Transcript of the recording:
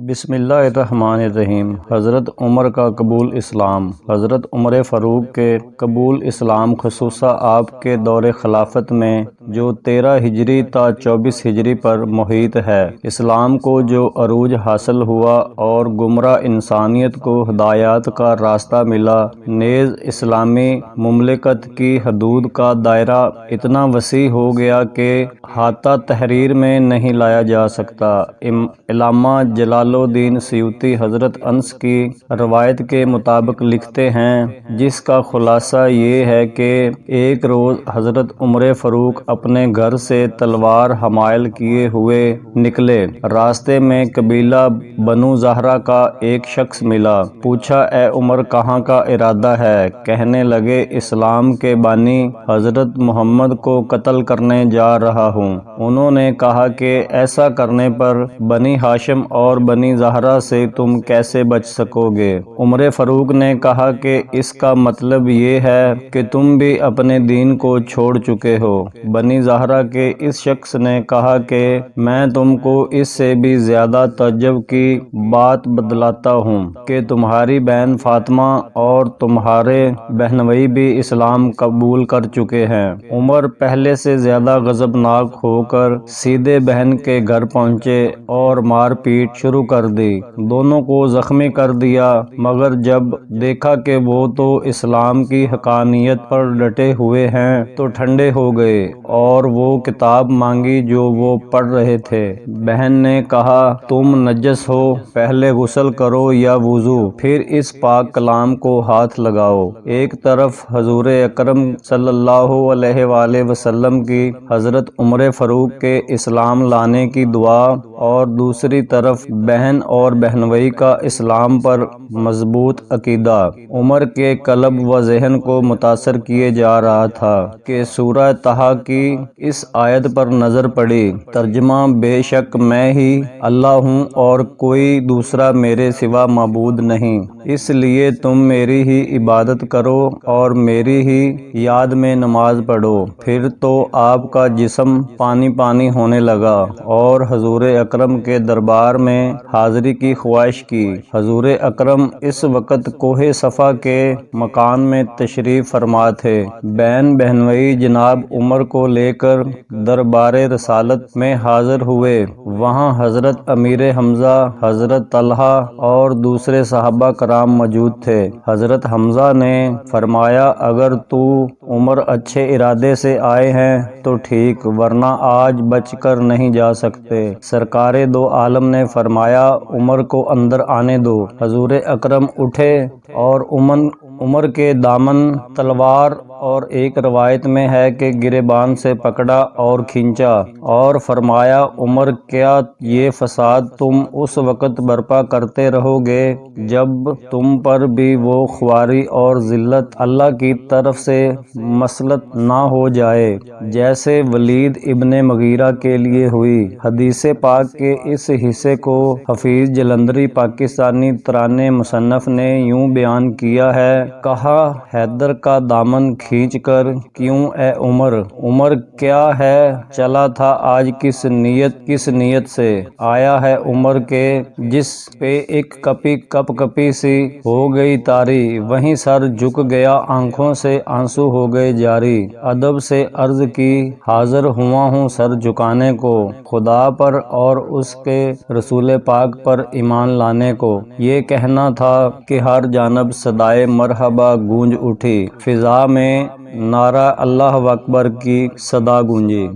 بسم اللہ الرحمن الرحیم۔ حضرت عمر کا قبول اسلام۔ حضرت عمر فاروق کے قبول اسلام خصوصاً آپ کے دور خلافت میں جو 13 ہجری تا 24 ہجری پر محیط ہے، اسلام کو جو عروج حاصل ہوا اور گمراہ انسانیت کو ہدایات کا راستہ ملا، نیز اسلامی مملکت کی حدود کا دائرہ اتنا وسیع ہو گیا کہ احاطہ تحریر میں نہیں لایا جا سکتا۔ علامہ جلال الدین سیوطی حضرت انس کی روایت کے مطابق لکھتے ہیں، جس کا خلاصہ یہ ہے کہ ایک روز حضرت عمر فاروق اپنے گھر سے تلوار حمائل کیے ہوئے نکلے۔ راستے میں قبیلہ بنو زہرہ کا ایک شخص ملا۔ پوچھا، اے عمر، کہاں کا ارادہ ہے؟ کہنے لگے، اسلام کے بانی حضرت محمد کو قتل کرنے جا رہا ہوں۔ انہوں نے کہا کہ ایسا کرنے پر بنی ہاشم اور بنی زہرہ سے تم کیسے بچ سکو گے؟ عمر فاروق نے کہا کہ اس کا مطلب یہ ہے کہ تم بھی اپنے دین کو چھوڑ چکے ہو۔ بنی زہرہ کے اس شخص نے کہا کہ میں تم کو اس سے بھی زیادہ تعجب کی بات بتلاتا ہوں کہ تمہاری بہن فاطمہ اور تمہارے بہنوئی بھی اسلام قبول کر چکے ہیں۔ عمر پہلے سے زیادہ غضبناک ہو کر سیدھے بہن کے گھر پہنچے اور مار پیٹ شروع کر دی۔ دونوں کو زخمی کر دیا، مگر جب دیکھا کہ وہ تو اسلام کی حقانیت پر ڈٹے ہوئے ہیں تو ٹھنڈے ہو گئے اور وہ کتاب مانگی جو وہ پڑھ رہے تھے۔ بہن نے کہا، تم نجس ہو، پہلے غسل کرو یا وضو، پھر اس پاک کلام کو ہاتھ لگاؤ۔ ایک طرف حضور اکرم صلی اللہ علیہ وآلہ وسلم کی حضرت عمر فاروق کے اسلام لانے کی دعا اور دوسری طرف بہن اور بہنوئی کا اسلام پر مضبوط عقیدہ عمر کے قلب و ذہن کو متاثر کیے جا رہا تھا کہ سورہ طٰہٰ کی اس آیت پر نظر پڑی۔ ترجمہ: بے شک میں ہی اللہ ہوں اور کوئی دوسرا میرے سوا معبود نہیں، اس لیے تم میری ہی عبادت کرو اور میری ہی یاد میں نماز پڑھو۔ پھر تو آپ کا جسم پانی پانی ہونے لگا اور حضور اکرم کے دربار میں حاضری کی خواہش کی۔ حضور اکرم اس وقت کوہ صفا کے مکان میں تشریف فرما تھے۔ بہن بہنوئی جناب عمر کو لے کر دربار رسالت میں حاضر ہوئے۔ وہاں حضرت امیر حمزہ، حضرت طلحہ اور دوسرے صحابہ کرام موجود تھے۔ حضرت حمزہ نے فرمایا، اگر تو عمر اچھے ارادے سے آئے ہیں تو ٹھیک، ورنہ آج بچ کر نہیں جا سکتے۔ سرکار دو عالم نے فرمایا، عمر کو اندر آنے دو۔ حضور اکرم اٹھے اور عمر کے دامن تلوار اور ایک روایت میں ہے کہ گریبان سے پکڑا اور کھینچا اور فرمایا، عمر، کیا یہ فساد تم اس وقت برپا کرتے رہو گے جب تم پر بھی وہ خواری اور ذلت اللہ کی طرف سے مسلط نہ ہو جائے جیسے ولید ابن مغیرہ کے لیے ہوئی؟ حدیث پاک کے اس حصے کو حفیظ جلندھری پاکستانی ترانے مصنف نے یوں بیان کیا ہے، کہا، حیدر کا دامن کھینچ کر، کیوں اے عمر؟ عمر کیا ہے چلا تھا آج کس نیت سے آیا ہے عمر کے جس پہ ایک کپ کپی سی ہو گئی طاری، وہیں سر جھک گیا، آنکھوں سے آنسو ہو گئے جاری۔ ادب سے عرض کی، حاضر ہوا ہوں سر جھکانے کو، خدا پر اور اس کے رسول پاک پر ایمان لانے کو۔ یہ کہنا تھا کہ ہر جانب صدائے مرحبا گونج اٹھی، فضا میں نعرہ اللہ اکبر کی صدا گونجی۔